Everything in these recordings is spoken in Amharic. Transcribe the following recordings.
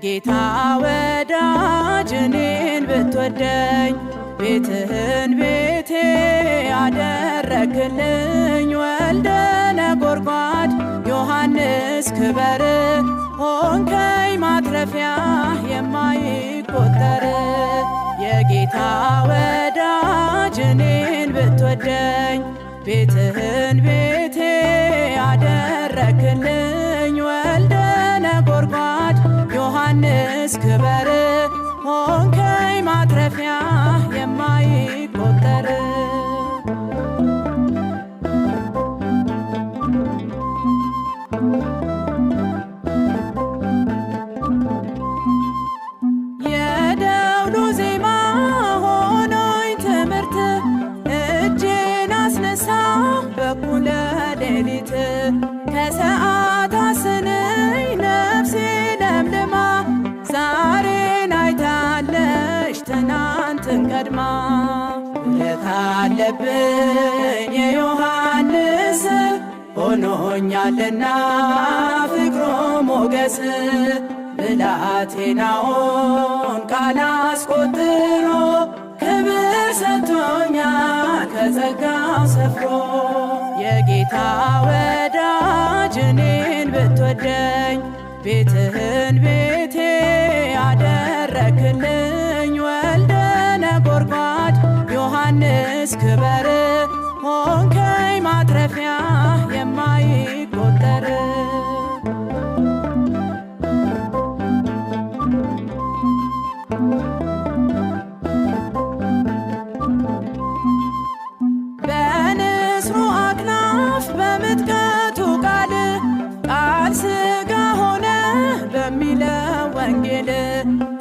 የጌታ ወዳጅ እኔን ብትወደኝ ቤትህን ቤቴ አደረክልኝ። ወልደ ነጎድጓድ ዮሐንስ ክበር ሆንከኝ ማትረፊያ የማይቆጠር። የጌታ ወዳጅ እኔን ብትወደኝ ቤትህን ቤቴ አደረክልኝ። ወልደ ነጎድጓድ ዮሐንስ ክበር ሆንከኝ ማትረፊያ የማይቆጠር። የደውሉ ዜማ ሆኖኝ ትምህርት እጄን አስነሳሁ በኩለ ሌሊት። ከሰዓት አስነኝ ነፍሴ ለምልማ ዛሬን አይታለች ትናንትን ቀድማ። ውለታ አለብኝ የዮሐንስ ሆኖኛልና ፍቅሮ ሞገስ። ብላቴናውን ቃል አስቆጥሮ ክብር ሰጥቶኛል ከጸጋው ሰፍሮ። የጌታ ወዳጅ እኔን ብትወደኝ ቤትህን ቤቴ አደረክልኝ። ወልደ ነጎድጓድ ዮሐንስ ክበር ሆንከኝ ማትረፊያ የማይቆጠር። በንስሩ አክናፍ በምጥቀቱ ቃል ቃል ሥጋ ሆነ በሚለው ወንጌል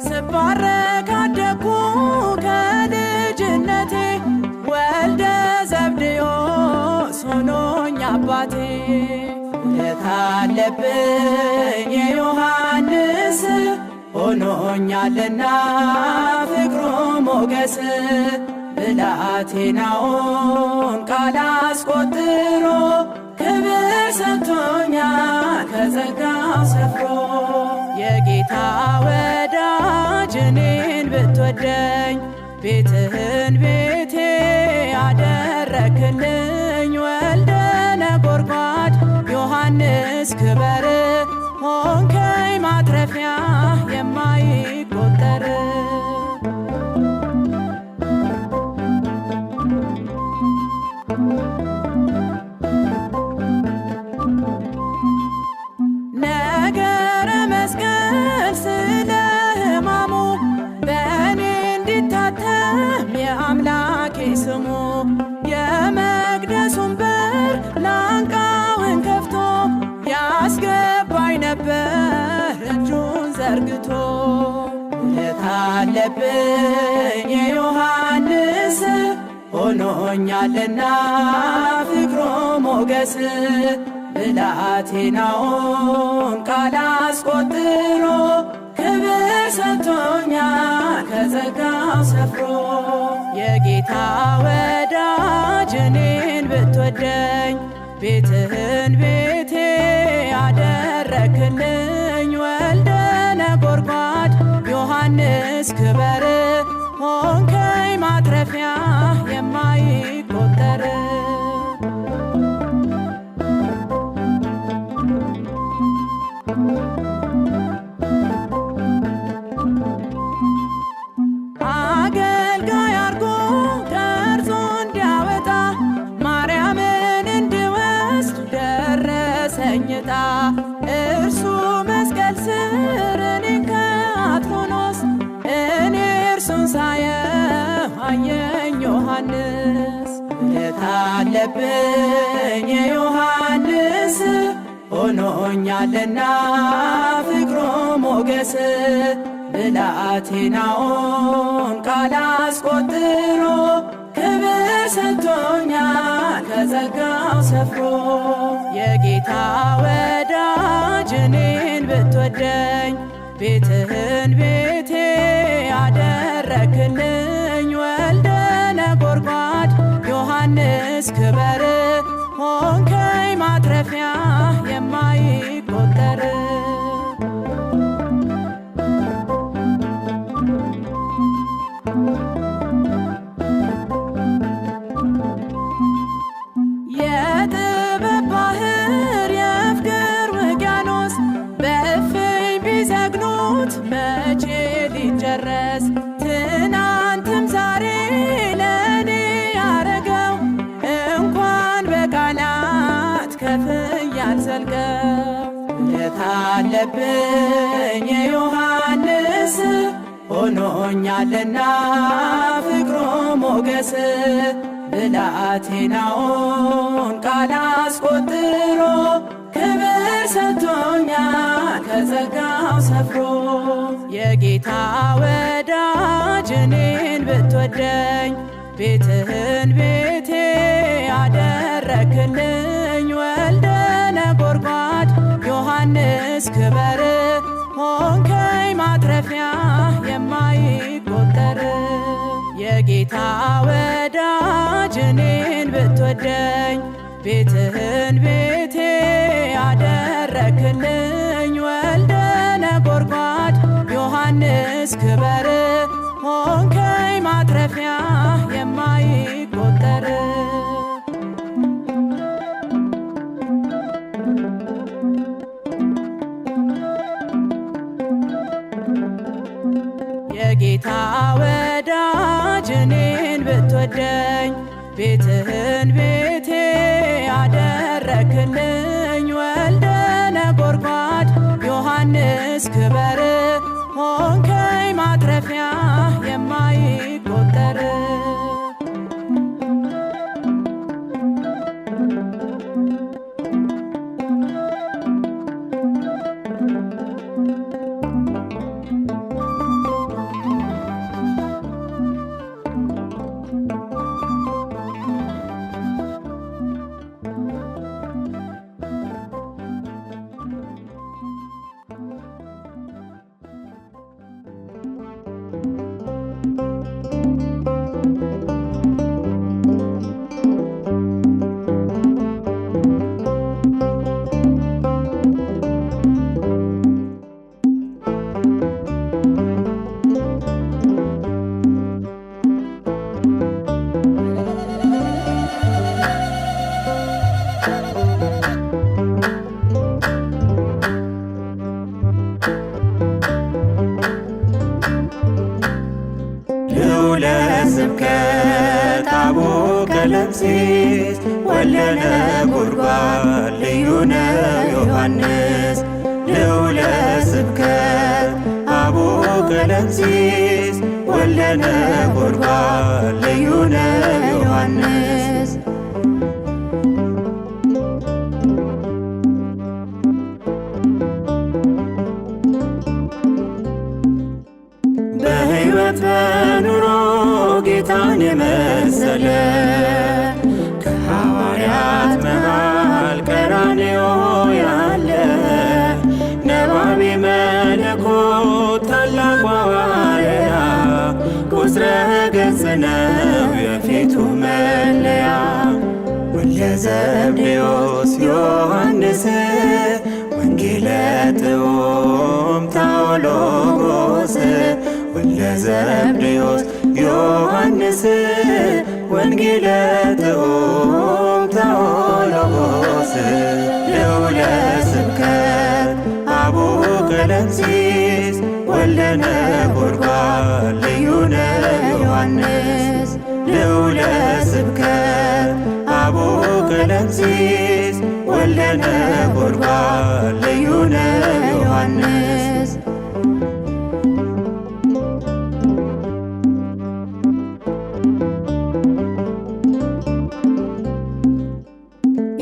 ስባረክ አደግኩ ከልጅነቴ። ወልደ ዘብዴዎስ ሆኖኝ አባቴ። ውለታ አለብኝ የዮሐንስ ሆኖኛልና ፍቅሮ ሞገስ። ብላቴናውን ቃል አስቆጥሮ ክብር ሰጥቶኛል ከጸጋው ሰፍሮ። የጌታ ወዳጅ እኔን ብትወደኝ ቤትህን ቤቴ አደረክልኝ። ወልደ ነጎድጓድ ዮሐንስ ክበር ሆንከኝ ማትረፊያ የማይቆጠር። ነገረ መስቀል ስለ ሕማሙ በእኔ እንዲታተም የአምላኬ ስሙ። የመቅደሱን በር ላንቃውን ከፍቶ ያስገባኝ ነበር እጁን ዘርግቶ። ውለታ አለብኝ የዮሐንስ ሆኖኛልና ፍቅሮ ሞገስ። ብላቴናውን ቃል አስቆጥሮ ክብር ሰጥቶኛል ከጸጋው ሰፍሮ። የጌታ ወዳጅ እኔን ብትወደኝ ቤትህን ቤቴ አደረክልኝ። ወልደ ነጎድጓድ ዮሐንስ ክበር ሆንከኝ ማትረፊያ። የማይቆጠር አገልጋይ አርጎ ቀርጾ እንዲያወጣ ማርያምን እንድወስድ ደረሰኝ ዕጣ። እርሱ መስቀል ስር እኔን ከአትሮኖስ እኔ እርሱን ሳየው አየኝ ዮሐንስ። ውለታ አለብኝ የዮሐንስ ሆኖኛልና ፍቅሮ ሞገስ። ብላቴናውን ቃል አስቆጥሮ ክብር ሰጥቶኛል ከጸጋው ሰፍሮ። የጌታ ወዳጅ እኔን ብትወደኝ ቤትህን ቤቴ አደረክልኝ። ወልደ ነጎድጓድ ዮሐንስ ክበር ሆንከኝ ማትረፊያ የማይቆጠር። ሳይጨረስ ትናንትም ዛሬ ለእኔ ያረገው እንኳን በቃላት ከፍዬ አልዘልቀው። የታለብኝ የዮሐንስ ሆኖኛልና ፍቅሮ ሞገስ ብላቴናውን ቃል አስቆጥሮ ክብር ሰጥቶኛል ከጸጋው ሰፍሮ። የጌታ ወዳጅ እኔን ብትወደኝ ቤትህን ቤቴ አደረክልኝ። ወልደ ነጎድጓድ ዮሐንስ ክበር ሆንከኝ ማትረፊያ የማይቆጠር። የጌታ ወዳጅ እኔን ብትወደኝ ቤትህን ቤቴ አደረክልኝ። ወልደ ነጎድጓድ ዮሐንስ ክበር ሆንከኝ ማትረፊያ የማይቆጠር። የጌታ ወዳጅ እኔን ብትወደኝ ቤትህን ቤቴ አደረክልኝ። ወልደ ነጎድጓድ ዮሐንስ ክበር ሆንከኝ ማትረፊያ የማይቆጠር። ስብከት አቡነ ቀለምሲስ ወልደ ነጎድጓድ ልዩ ነው ዮሐንስ። ልዑለ ስብከት አቡነ ቀለምሲስ ወልደ ነጎድጓድ ልዩ ነው ዮሐንስ። በሕይወት በኑሮ ጌታን የመሰለ ከሐዋርያት መሃል ቀራንዮ ያለ ነባቤ መለኮት ታላቁ ሐዋርያ ቁጽረ ገጽ ነው የፊቱ መለያ። ወልደ ዘብዴዎስ ዮሐንስ ወንጌለ ጥዑም ታኦሎጎስ ወልደ ዘብዴዎስ ዮሐንስ ወንጌለ ጥዑም ታኦሎጎስ። ልዑለ ስብከት አቡነ ቀለምሲስ ወልደ ነጎድጓድ ልዩ ነው ዮሐንስ። ልዑለ ስብከት አቡነ ቀለምሲስ ወልደ ነጎድጓድ ልዩ ነው ዮሐንስ።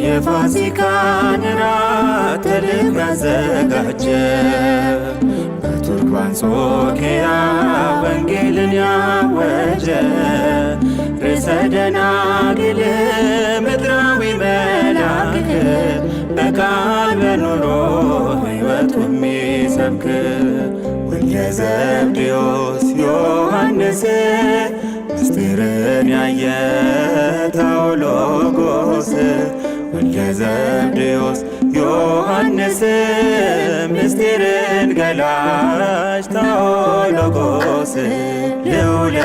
የፋሲካን ራት ተልኮ ያዘጋጀ በቱርክ በአንጾኪያ ወንጌልን ያወጀ ርዕሰ ደናግል ምድራዊ መልአክ በቃል በኑሮ ሕይወቱ የሚሰብክ ወልደ ዘብዴዎስ ዮሐንስ ምስጢርን ያየ ታኦሎጎስ ወልደ ዘብዴዎስ ዮሐንስ ምስጢርን ገላጭ ታኦሎጎስ። ልዑለ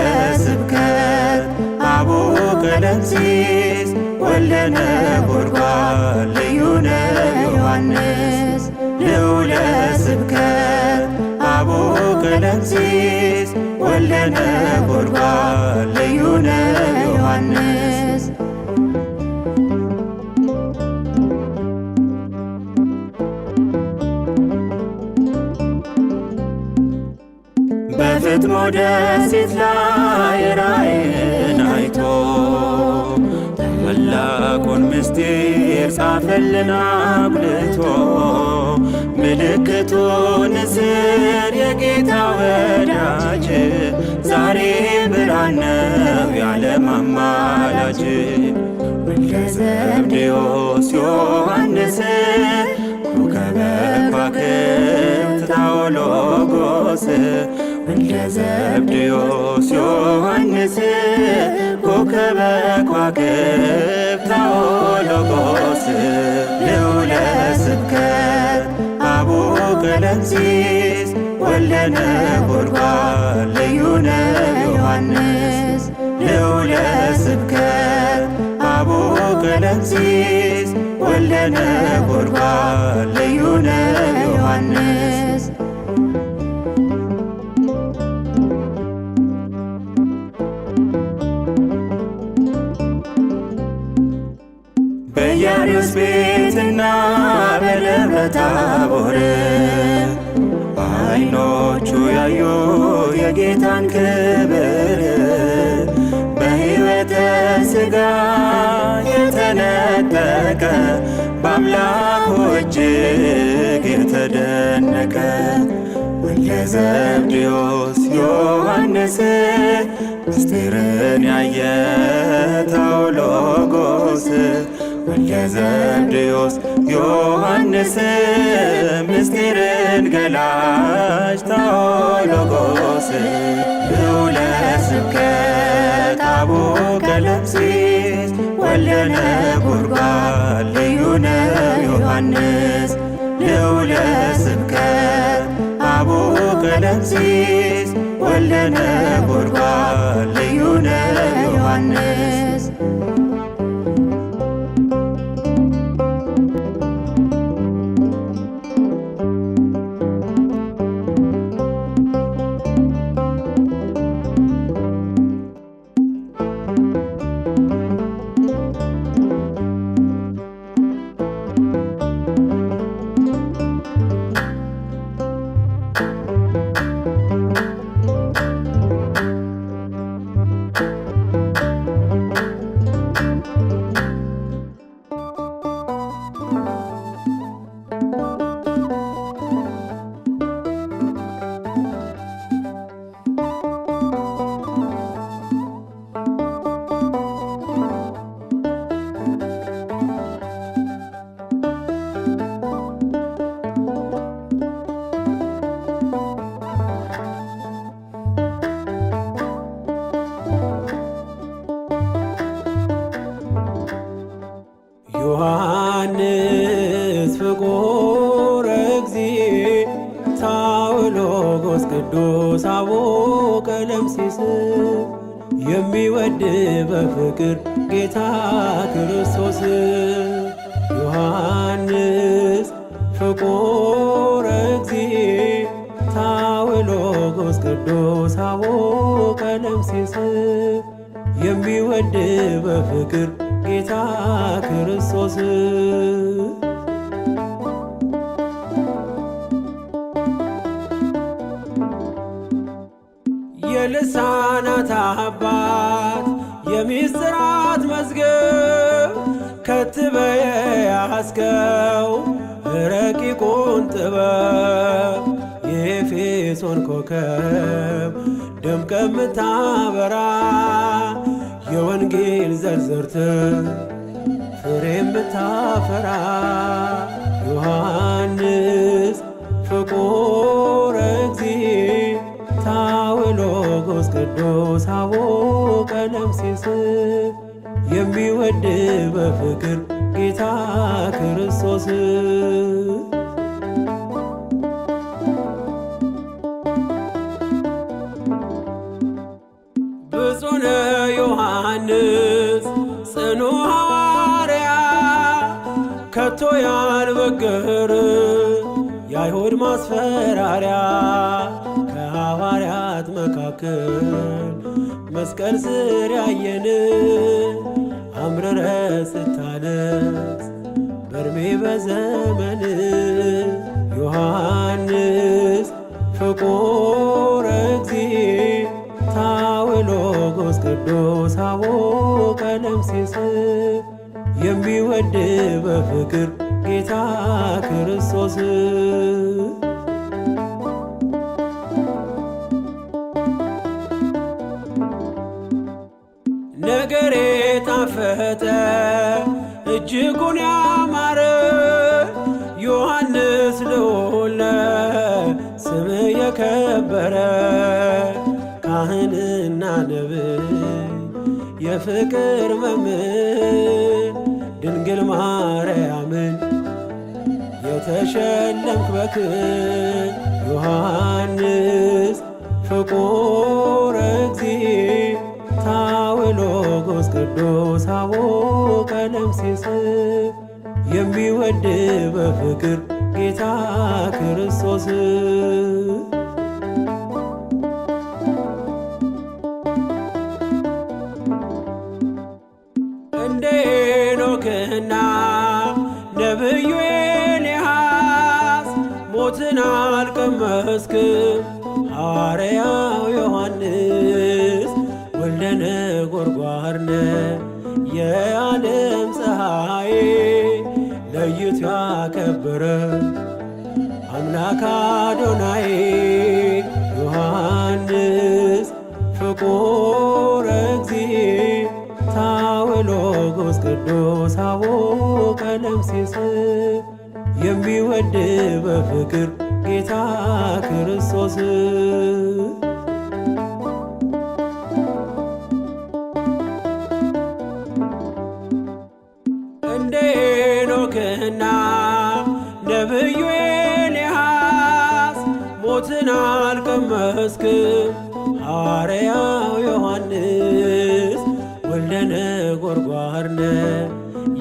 ስብከት አቡነ ቀለምሲስ ወልደ ነጎድጓድ ልዩ ነው ዮሐንስ። ልዑለ ስብከት አቡነ ቀለምሲስ ወልደ ነጎድጓድ ልዩ ነው ዮሐንስ። በፍጥሞ ደሴት ላይ ራእይን አይቶ ታላቁን ምስጢር ጻፈልን አጉልቶ። ምልክቱ ንስር የጌታ ወዳጅ ዛሬ ብርሃን ነው የዓለም አማላጅ። ወልደ ዘብዴዎስ ዮሐንስ ኮከበ ከዋክብት ታኦሎጎስ። ወልደ ዘብዴዎስ ዮሐንስ ኮከበ ከዋክብት ታኦሎጎስ። ልዑለ ስብከት አቡነ ቀለምሲስ ወልደ ነጎድጓድ ልዩ ነው ዮሐንስ። ልዑለ ስብከት አቡነ ቀለምሲስ ወልደ ነጎድጓድ ልዩ ነው ዮሐንስ። በኢያሪስ ቤትና በደብረ ታቦር በዓይኖቹ ያዩ የጌታን ክብር። በሕይወተ ሥጋ የተነጠቀ በአምላኩ እጅግ የተደነቀ። ወልደ ዘብዴዎስ ዮሐንስ ምስጢርን ያየ ታኦሎጎስ። ወልደ ዘብዴዎስ ዮሐንስ ምስጢርን ገላጭ ታኦሎጎስ። ልዑለ ስብከት አቡነ ቀለምሲስ ወልደ ነጎድጓድ ልዩ ነው ዮሐንስ። ልዑለ ስብከት አቡነ ቀለምሲስ ወልደ ነጎድጓድ ልዩ ነው ዮሐንስ። ዮሐንስ ፍቁረ እግዚእ ታኦሎጎስ ቅዱስ አቡነ ቀለምሲስ። የሚወድ በፍቅር ጌታ ክርስቶስ። ዮሐንስ ፍቁረ እግዚእ ታኦሎጎስ ቅዱስ አቡነ ቀለምሲስ። የሚወድ በፍቅር ጌታ ክርስቶስ። የልሳናት አባት የምስጢራት መዝገብ ከትበየ ያስከው ረቂቁን ጥበብ። የኤፌሶን ኮከብ ደምቀ ምታበራ የወንጌል ዘርዝርት ፍሬ ምታፈራ። ዮሐንስ ፍቁረ እግዚእ ታኦሎጎስ ቅዱስ አቡነ ቀለምሲስ። የሚወድ በፍቅር ጌታ ክርስቶስ። ብፁዕ ዮሐንስ ጽኑ ሐዋርያ ከቶ ያልበገር የአይሁድ ማስፈራሪያ ከሐዋርያት በሰማዕታት መካከል መስቀል ስር ያየን አምርረ ስታለቅስ በእድሜ በዘመን ዮሐንስ ፍቁረ እግዚእ ታውሎጎስ ቅዱስ አቡነ ቀለምሲስ የሚወድ በፍቅር ጌታ ክርስቶስ ነገሬ ጣፈጠ እጅጉን ያማረ ዮሐንስ ልዑል ስም የከበረ ካህንና ነቢይ የፍቅር መምህር ድንግል ማርያምን የተሸለምክ በክብር ዮሐንስ ፍቁረ እግዚእ ታውሎጎስ ቅዱስ አቡነ ቀለምሲስ የሚወድ በፍቅር ጌታ ክርስቶስ እንደ ሄኖክና ነቢዩ ኤልያስ ሞትን አልቀመስክም ሐዋርያው ዮሐንስ ወልደ ነጎድጓድ ነህ የዓለም ፀሐይ ለይቶ ያከበረ አምላክ አዶናይ ዮሐንስ ፍቁረ እግዚእ ታውሎጎስ ቅዱስ አቡነ ቀለምሲስ የሚወድ በፍቅር ጌታ ክርስቶስ እንደ ሄኖክና ነቢዩ ኤልያስ ሞትን አልቀመስክም ሐዋርያው ዮሐንስ ወልደ ነጎድጓድ ነህ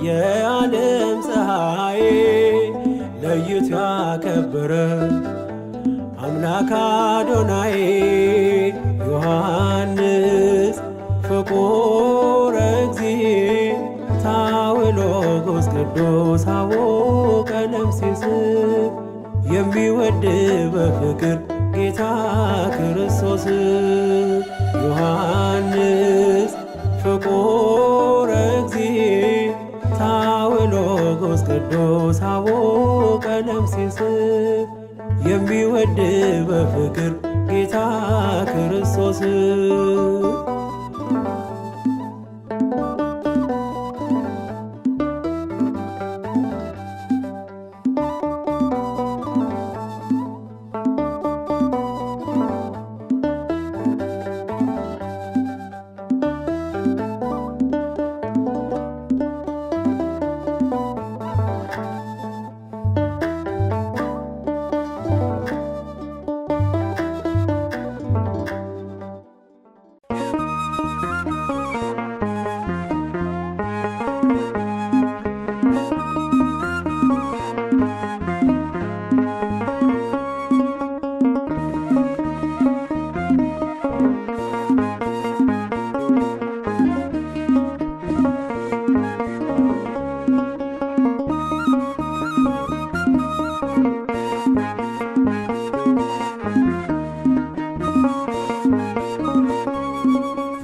የዓለም ፀሐይ ለይቶ ያከበረ አምላክ አዶናይ ዮሐንስ ፍቁረ እግዚእ ታውሎጎስ ቅዱስ አቡነ ቀለምሲስ የሚወድ በፍቅር ጌታ ክርስቶስ ዮሐንስ ፍቁረ እግዚእ ታውሎጎስ ቅዱስ አቡነ ቀለምሲስ የሚወድ በፍቅር ጌታ ክርስቶስ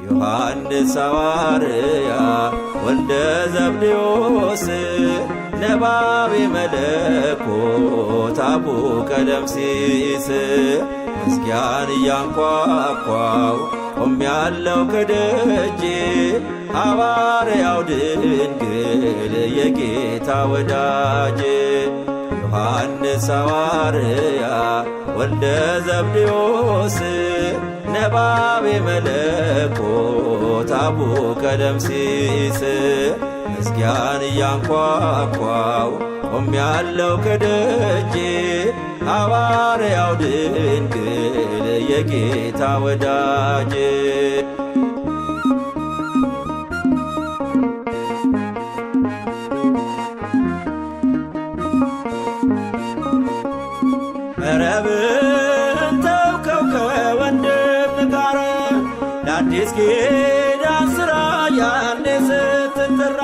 ዮሐንስ ሐዋርያ ወልደ ዘብዴዎስ ነባቤ መለኮት አቡነ ቀለምሲስ መዝጊያን እያንኳኳው ቆሜያለሁ ከደጄ ሐዋርያው ድንግል የጌታ ወዳጄ ዮሐንስ ሐዋርያ ወልደ ዘብዴዎስ ነባቤ መለኮት አቡነ ቀለምሲስ መዝጊያን እያንኳኳው ቆሜያለሁ ከደጄ ሐዋርያው ድንግል የጌታ ወዳጄ መረብን ተውከው ከወንድም የአዲስ ኪዳን ሥራ ያኔ ስትጠራ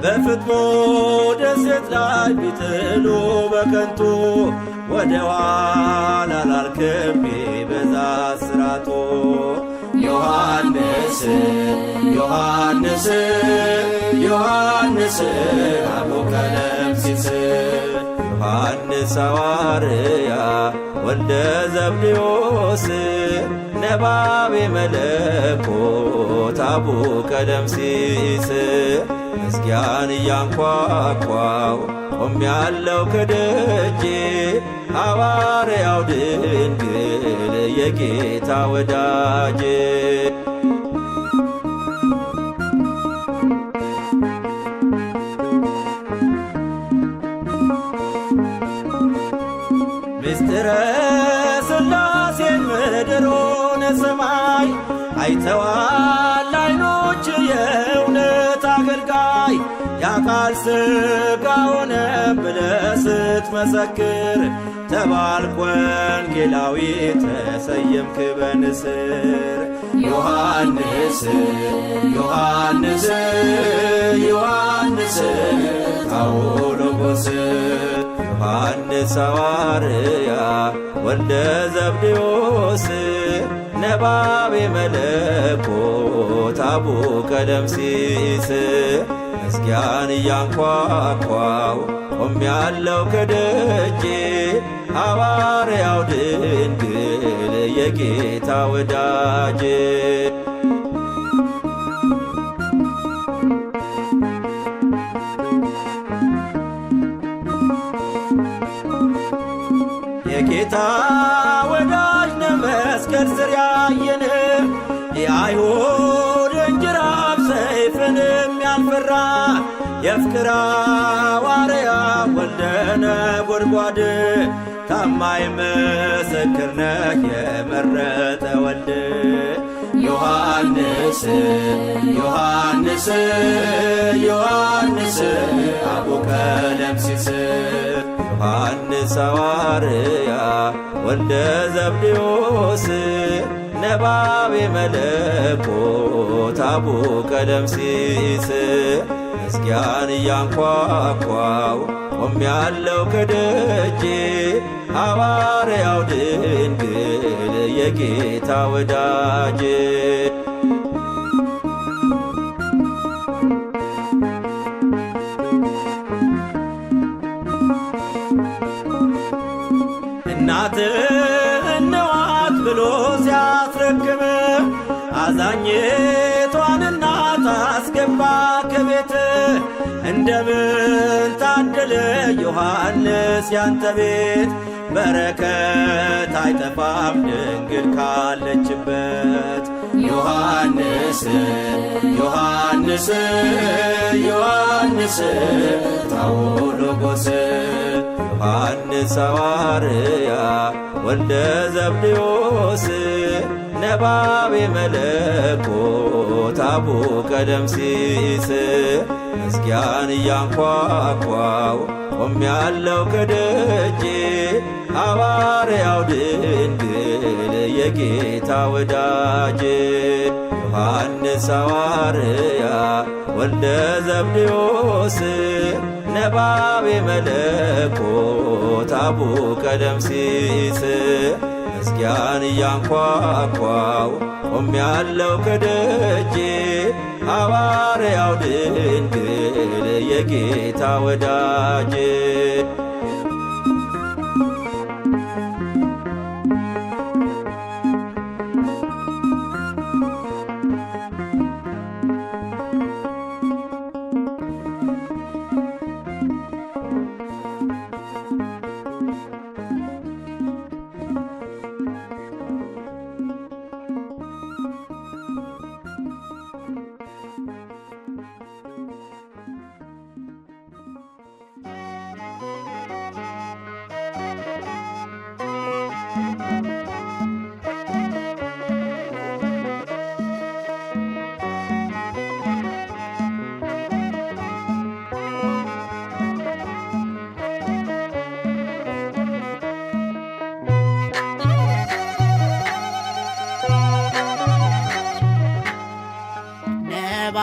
በፍጥሞ ደሴት ላይ ቢጥሉ በከንቱ ወደ ኋላ ላልክም ቢበዛ ስራቱ። ዮሐንስ ዮሐንስ ዮሐንስ አቡቀለምሲስ ዮሐንስ ሐዋርያ ወልደ ዘብዴዎስ ነባቤ መለኮት አቡቀለምሲስ መዝጊያን እያንኳኳው ቆሜያለሁ ከደጄ ሐዋርያው ድንግል የጌታ ወዳጄ። ምስጢረ ሥላሴን ምድር ሆነ ሰማይ አይተዋል ዓይኖች የእውነት አገልጋይ የአካል ሥጋ ሆነ ብለህ ስትመሰክር ተባልክ ወንጌላዊ ተሰየምክ በንስር። ዮሐንስ ዮሐንስ ዮሐንስ ታዎሎጎስ ዮሐንስ ሐዋርያ ወልደ ዘብዴዎስ ነባቤ መለኮት አቡቀለምሲስ መዝጊያን እያንኳኳው ቆሜያለሁ ከደጄ ሐዋርያው ድንግል የጌታ ወዳጄ። የጌታ ወዳጅ ነህ መስቀል ስር ያየንህ የአይሁድን ጅራፍ ሰይፍንም ያልፈራ የፍቅር ሐዋርያ ወልደ ነጎድጓድ ታማኝ ምስክር ነህ የመረጠ ወልድ። ዮሐንስ ዮሐንስ ዮሐንስ አቡቀለምሲስ ዮሐንስ ሐዋርያ ወልደ ዘብዴዎስ ነባቤ መለኮት አቡቀለምሲስ መዝጊያን እያንኳኳው ቆሜያለሁ ከደጄ ሐዋርያው ድንግል የጌታ ወዳጄ። እናትህ ነዋት ብሎ ሲያስረክብ አዛኝቷን እናት አስገባ ከቤት። እንደምን ታደለ ዮሐንስ ያንተ ቤት በረከት አይጠፋም ድንግል ካለችበት። ዮሐንስ ዮሐንስ ዮሐንስ ታዎሎጎስ ዮሐንስ ሐዋርያ ወልደ ዘብዴዎስ ነባቤ መለኮት አቡቀለምሲስ መዝጊያን እያንኳኳው ቆሜያለሁ ከደጄ ሐዋርያው ድንግል የጌታ ወዳጄ። ዮሐንስ ሐዋርያ ወልደ ዘብዴዎስ ነባቤ መለኮት አቡቀለምሲስ መዝጊያን እያንኳኳው ቆሜያለሁ ከደጄ ሐዋርያው ድንግል የጌታ ወዳጄ።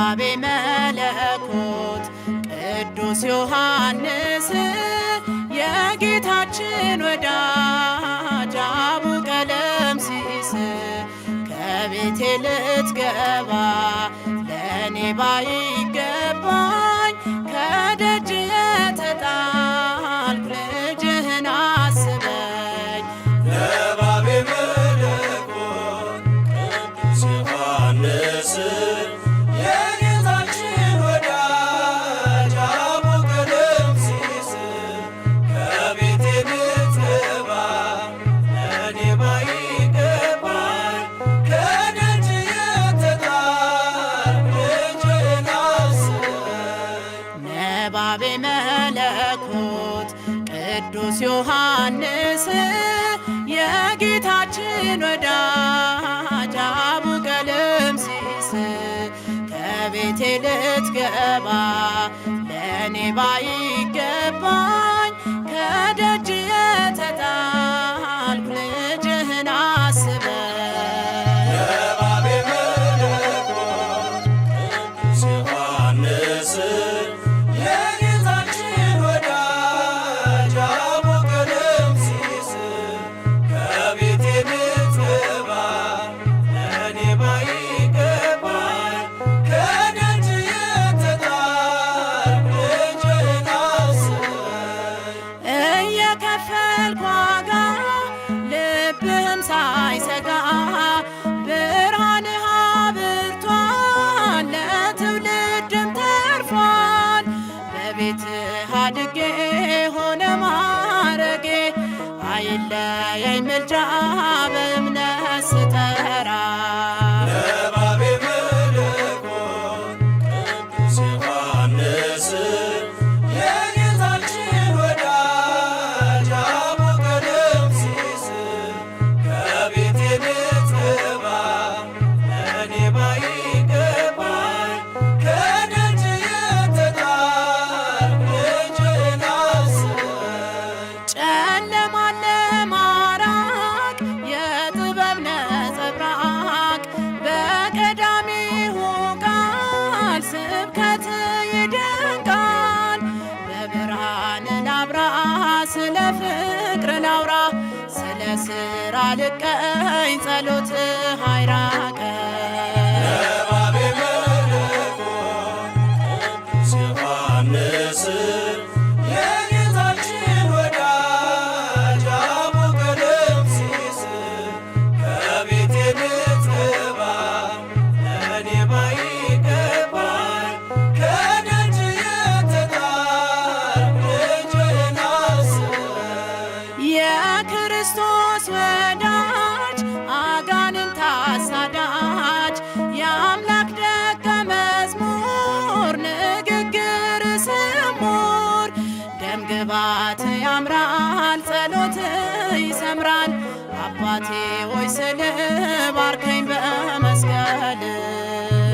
ነባቤ መለኮት ቅዱስ ዮሐንስ የጌታችን ወዳጅ አቡ ቀለምሲስ ከቤቴ ልትገባ ለእኔ ባይገባኝ ከደጅ የተጣልኩ ልጅህን አስበኝ። ነባቤ መለኮት ቅዱስ ዮሐንስ የጌታችን ወዳጅ አቡ ቀለምሲስ ከቤቴ ልትገባ ለእኔ ባይገባኝ ከደጅ የተጣልኩ ልጅህን አስበኝ። ነባቤ መለኮት ቅዱስ ዮሐንስ የጌታችን ወዳጅ አቡ ቀለምሲስ ከቤቴ ልትገባ ለእኔ ባይገባኝ ከደጅ የተጣልኩ ልጅህን አስበኝ። ነባቤ መለኮት ቅዱስ ዮሐንስ የጌታችን ወዳጅ አቡ ቀለምሲስ ከቤቴ ልትገባ ለእኔ ባይገባኝ ከደጅ የተጣልኩ ልጅህን አስበኝ። እየከፈልኩ ዋጋ ልብህም ሳይሰጋ ብርሃንህ አብርቷል ለትውልድም ተርፏል። በቤትህ አድጌ ሆነ ማረጌ አይለየኝ ምልጃ በእምነት ስጠራ። ነባቤ መለኮት ቅዱስ ዮሐንስ የጌታችን ወዳጅ አቡ ቀለምሲስ ከቤቴ ልትገባ ለእኔ ባይገባኝ ከደጅ የተጣልኩ ልጅህን አስበኝ። ጨለማን ለማራቅ የጥበብ ነጸብራቅ በቀዳሚው ቃል ስብከት ይደንቃል። በብርሃን ላብራ ስለ ፍቅር ላውራ ስለ ስራ ልቀኝ ጸሎትህ አይራቀኝ። ነባቤ መለኮት ቅዱስ ዮሐንስ የጌታችን ወዳጅ አቡ ቀለምሲስ ከቤቴ ልትገባ ለእኔ ባይገባኝ ከደጅ የተጣልኩ ልጅህን አስበኝ። የክርስቶስ ወዳጅ አጋንንት አሳዳጅ የአምላክ ደቀ መዝሙር ንግግር ስሙር ደምግባት ያምራል ጸሎት ይሰምራል። አባቴ ሆይ ስል ባርከኝ በመስቀል።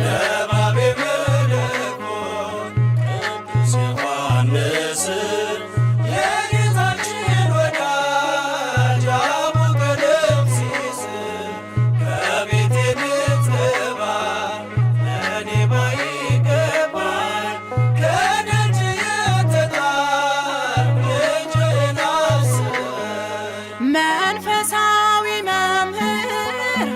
ነባቤ መለኮት ቅዱስ ዮሐንስ የጌታችን ወዳጅ አቡ ቀለምሲስ ከቤቴ ልትገባ ለእኔ ባይገባኝ ከደጅ የተጣልኩ ልጅህን አስበኝ። መንፈሳዊ መምህር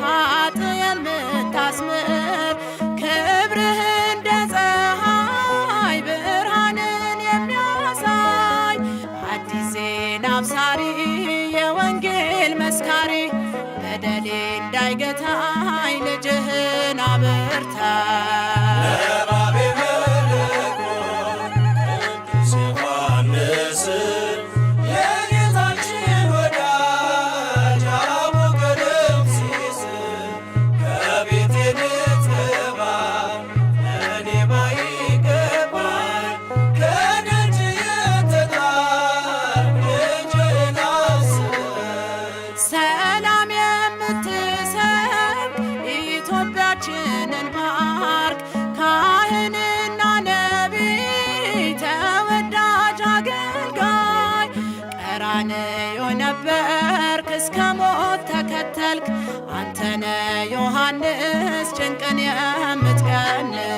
ኃጥ የምታስምር ክብርህ እንደ ፀሐይ ብርሃንን የሚያሳይ አዲስ ዜና አብሳሪ የወንጌል መስካሪ በደሌ እንዳይገታኝ ልጅህን አበርታ። ነባቤ መለኮት ቅዱስ ዮሐንስ የጌታችን ወዳጅ አቡ ቀለምሲስ ከቤቴ ልትገባ ለእኔ ባይገባኝ ከደጅ የተጣልኩ ልጅህን አስበኝ። ሰላም የምትሰብክ ኢትዮጵያችንን ባርክ። ካህንና ነቢይ ተወዳጅ አገልጋይ ቀራንዮ ነበርክ እስከ ሞት ተከተልክ። አንተነ ዮሐንስ ጭንቅን የምትቀንስ